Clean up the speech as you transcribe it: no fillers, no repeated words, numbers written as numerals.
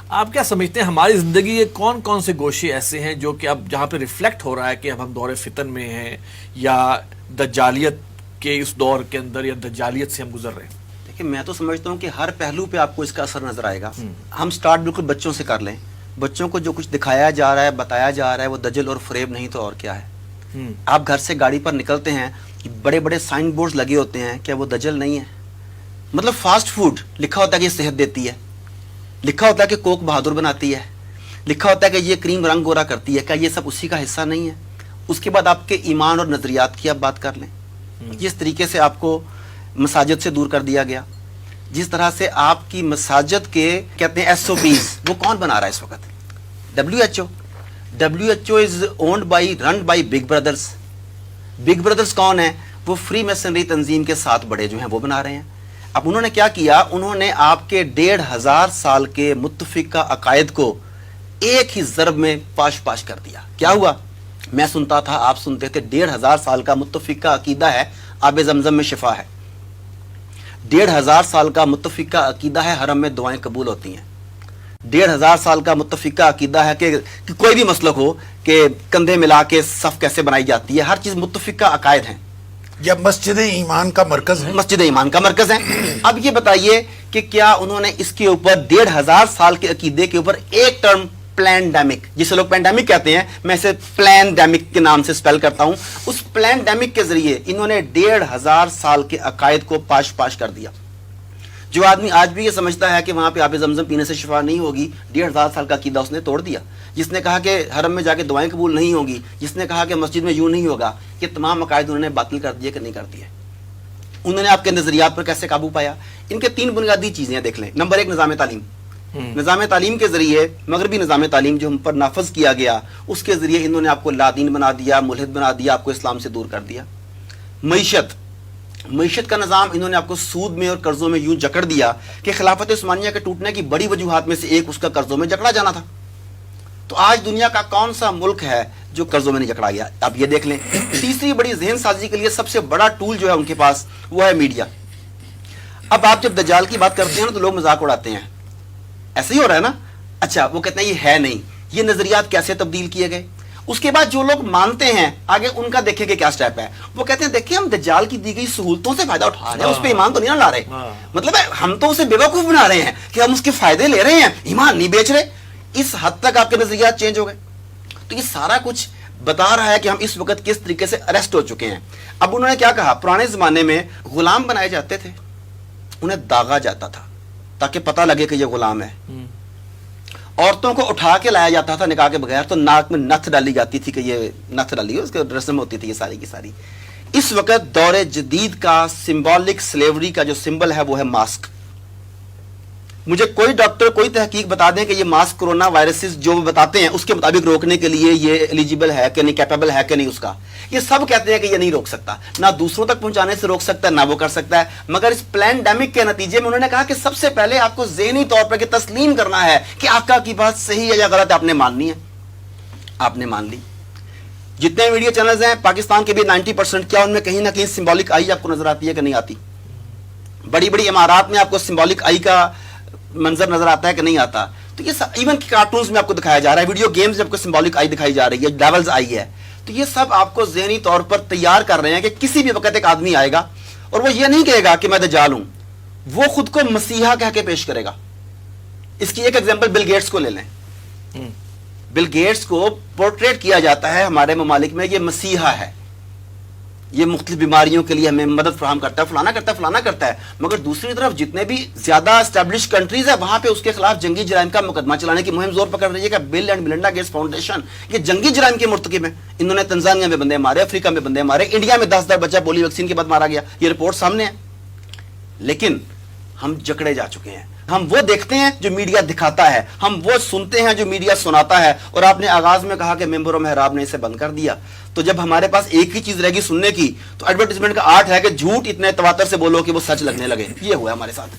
آپ کیا سمجھتے ہیں ہماری زندگی کے کون کون سے گوشے ایسے ہیں جو کہ اب جہاں پہ ریفلیکٹ ہو رہا ہے کہ اب ہم دور فتن میں ہیں یا دجالیت کے اس دور کے اندر یا دجالیت سے ہم گزر رہے ہیں؟ دیکھیں میں تو سمجھتا ہوں کہ ہر پہلو پہ آپ کو اس کا اثر نظر آئے گا. ہم سٹارٹ بالکل بچوں سے کر لیں. بچوں کو جو کچھ دکھایا جا رہا ہے بتایا جا رہا ہے وہ دجل اور فریب نہیں تو اور کیا ہے. آپ گھر سے گاڑی پر نکلتے ہیں بڑے بڑے سائن بورڈز لگے ہوتے ہیں, کیا وہ دجل نہیں ہے؟ مطلب فاسٹ فوڈ لکھا ہوتا ہے کہ یہ صحت دیتی ہے, لکھا ہوتا ہے کہ کوک بہادر بناتی ہے, لکھا ہوتا ہے کہ یہ کریم رنگ گورا کرتی ہے. کیا یہ سب اسی کا حصہ نہیں ہے؟ اس کے بعد آپ کے ایمان اور نظریات کی آپ بات کر لیں. جس طریقے سے آپ کو مساجد سے دور کر دیا گیا, جس طرح سے آپ کی مساجد کے کہتے ہیں ایس او پیز, وہ کون بنا رہا ہے اس وقت؟ WHO. WHO is owned by run by big brothers. Big brothers کون ہیں؟ وہ فری میسنری تنظیم کے 7 بڑے جو ہیں وہ بنا رہے ہیں. اب انہوں نے کیا کیا, انہوں نے آپ کے 1500 سال کے متفقہ عقائد کو ایک ہی ضرب میں پاش پاش کر دیا. کیا ہوا؟ میں سنتا تھا, آپ سنتے تھے, 1500 سال کا متفقہ عقیدہ ہے آب زمزم میں شفا ہے. 1500 سال کا متفقہ عقیدہ ہے حرم میں دعائیں قبول ہوتی ہیں. 1500 سال کا متفقہ عقیدہ ہے کہ کوئی بھی مسلک ہو کہ کندھے ملا کے صف کیسے بنائی جاتی ہے. ہر چیز متفقہ عقائد ہیں. یا مسجد ایمان کا مرکز ہے. مسجد ایمان کا مرکز ہے. اب یہ بتائیے کہ کیا انہوں نے اس کے اوپر 1500 سال کے عقیدے کے اوپر ایک ٹرم پلینڈیمک, جسے لوگ پینڈیمک کہتے ہیں, میں اسے پلینڈیمک کے نام سے سپیل کرتا ہوں, اس پلینڈیمک کے ذریعے انہوں نے 1500 سال کے عقائد کو پاش پاش کر دیا. جو آدمی آج بھی یہ سمجھتا ہے کہ وہاں پہ آب زمزم پینے سے شفا نہیں ہوگی, 1500 سال کا عقیدہ اس نے توڑ دیا. جس نے کہا کہ حرم میں جا کے دعائیں قبول نہیں ہوں گی, جس نے کہا کہ مسجد میں یوں نہیں ہوگا, یہ تمام عقائد انہوں نے باطل کر دیے کہ نہیں کر دیے. انہوں نے آپ کے نظریات پر کیسے قابو پایا؟ ان کے 3 بنیادی چیزیں دیکھ لیں. نمبر 1, نظام تعلیم. نظام تعلیم کے ذریعے, مغربی نظام تعلیم جو ہم پر نافذ کیا گیا, اس کے ذریعے انہوں نے آپ کو لادین بنا دیا, ملحد بنا دیا, آپ کو اسلام سے دور کر دیا. معیشت کا نظام انہوں نے آپ کو سود میں اور قرضوں میں یوں جکڑ دیا کہ خلافت عثمانیہ کے ٹوٹنے کی بڑی وجوہات میں سے ایک اس کا قرضوں میں جکڑا جانا تھا. تو آج دنیا کا کون سا ملک ہے جو قرضوں میں نہیں جکڑا گیا؟ آپ یہ دیکھ لیں. تیسری بڑی ذہن سازی کے لیے سب سے بڑا ٹول جو ہے ان کے پاس وہ ہے میڈیا. اب آپ جب دجال کی بات کرتے ہیں نا تو لوگ مذاق اڑاتے ہیں, ایسے ہی ہو رہا ہے نا. اچھا, وہ کہتے ہیں یہ ہے نہیں, یہ نظریات کیسے تبدیل کیے گئے. اس کے بعد جو لوگ مانتے ہیں آگے ان کا دیکھیں کہ کیا سٹیپ ہے. وہ کہتے ہیں دیکھیں ہم دجال کی دی گئی سہولتوں سے فائدہ اٹھا رہے ہیں, اس پہ ایمان تو نہیں نہ لا رہے. مطلب ہے ہم تو اسے بیوقوف بنا رہے ہیں کہ ہم اس کے فائدے لے رہے ہیں, ایمان نہیں بیچ رہے. اس حد تک آپ کے نظریات چینج ہو گئے. تو یہ سارا کچھ بتا رہا ہے کہ ہم اس وقت کس طریقے سے اریسٹ ہو چکے ہیں. اب انہوں نے کیا کہا, پرانے زمانے میں غلام بنائے جاتے تھے, انہیں داغا جاتا تھا تاکہ پتہ لگے کہ یہ غلام ہے. عورتوں کو اٹھا کے لایا جاتا تھا نکاح کے بغیر, تو ناک میں نتھ ڈالی جاتی تھی کہ یہ نتھ ڈالی, اس کی رسم ہوتی تھی یہ ساری کی ساری. اس وقت دور جدید کا سمبولک سلیوری کا جو سمبل ہے وہ ہے ماسک. مجھے کوئی ڈاکٹر کوئی تحقیق بتا دیں کہ یہ ماسک کرونا وائرسز جو بتاتے ہیں اس کے مطابق روکنے کے لیے یہ ایلیجیبل ہے کہ نہیں, کیپیبل ہے کہ نہیں اس کا. یہ سب کہتے ہیں کہ یہ نہیں روک سکتا, نہ دوسروں تک پہنچانے سے روک سکتا ہے نہ وہ کر سکتا ہے. مگر اس پلینڈیمک کے نتیجے میں انہوں نے کہا کہ سب سے پہلے آپ کو ذہنی طور پر کہ تسلیم کرنا ہے کہ آقا کی بات صحیح ہے یا غلط ہے, آپ نے ماننی ہے. آپ نے مان لی. جتنے میڈیا چینلز ہیں پاکستان کے بھی 90%, کیا ان میں کہیں نہ کہیں سمبولک آئی آپ کو نظر آتی ہے کہ نہیں آتی؟ بڑی بڑی عمارات میں آپ کو سمبولک آئی کا منظر نظر آتا ہے کہ نہیں آتا؟ تو یہ ایون کارٹونز میں آپ کو دکھایا جا رہا ہے, ویڈیو گیمز میں آپ کو سمبولک آئی دکھائی جا رہی ہے, ڈیولز آئی ہے. تو یہ سب آپ کو ذہنی طور پر تیار کر رہے ہیں کہ کسی بھی وقت ایک آدمی آئے گا اور وہ یہ نہیں کہے گا کہ میں دجال ہوں, وہ خود کو مسیحا کہہ کے پیش کرے گا. اس کی ایک ایگزامپل بل گیٹس کو لے لیں. بل گیٹس کو پورٹریٹ کیا جاتا ہے ہمارے ممالک میں یہ مسیحا ہے, یہ مختلف بیماریوں کے لیے ہمیں مدد فراہم کرتا ہے, فلانا کرتا ہے. مگر دوسری طرف جتنے بھی زیادہ اسٹیبلش کنٹریز ہیں وہاں پہ اس کے خلاف جنگی جرائم کا مقدمہ چلانے کی مہم زور پکڑ رہی ہے کہ بل اینڈ میلنڈا گیٹس فاؤنڈیشن یہ جنگی جرائم کے مرتکب ہیں. انہوں نے تنزانیہ میں بندے مارے, افریقہ میں بندے مارے, انڈیا میں 10,000 بچہ پولیو ویکسین کے بعد مارا گیا, یہ رپورٹ سامنے ہے. لیکن ہم جکڑے جا چکے ہیں. ہم وہ دیکھتے ہیں جو میڈیا دکھاتا ہے, ہم وہ سنتے ہیں جو میڈیا سناتا ہے. اور آپ نے آغاز میں کہا کہ ممبر و محراب نے اسے بند کر دیا. تو جب ہمارے پاس ایک ہی چیز رہ گی سننے کی, تو ایڈورٹائزمنٹ کا آرٹ ہے کہ جھوٹ اتنے تواتر سے بولو کہ وہ سچ لگنے لگے. یہ ہوا ہمارے ساتھ.